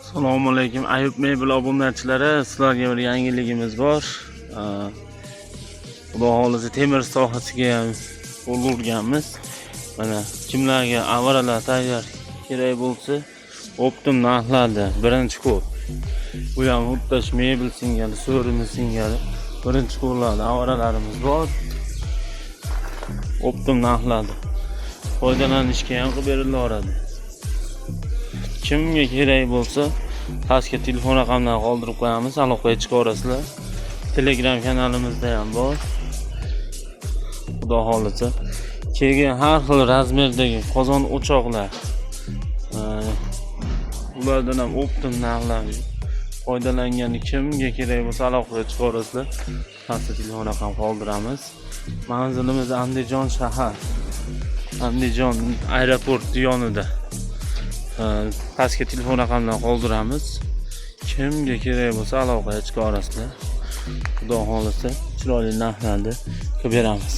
Assalomu alaykum Ayub Mebel obunachilari, sizlarga bir yangiligimiz bor. Xudo xolisi temir sohasiga ham qo'l urganmiz. Mana kimlarga avaralar tayyor kerak bo'lsa, optim narxlarda birinchi qo'l. Bu ham xuddi mebel singari, so'rimi singari birinchi qo'llarda avaralarimiz bor. Optim narxlarda foydalanishga ham qilib berilaveradi. Kimga kerak bo'lsa, pastga telefon raqamlarini qoldirib qo'yamiz, aloqaga chiqa olasizlar. Telegram kanalimizda ham bor. Xudo xolisa, kelgan har xil razmerdagi qozon o'choqlar, ulardan ham optim narxlar foydalangani kimga kerak bo'lsa aloqaga chiqa olasizlar. Pastga telefon raqam qoldiramiz. Manzilimiz Andijon shahar. Andijon aeroport yonida. Pastga telefon raqamlarini qoldiramiz. Kimga kerak bo'lsa aloqaga chiqa olasizlar. Xudo xolisa chiroyli narxlarda qilib beramiz.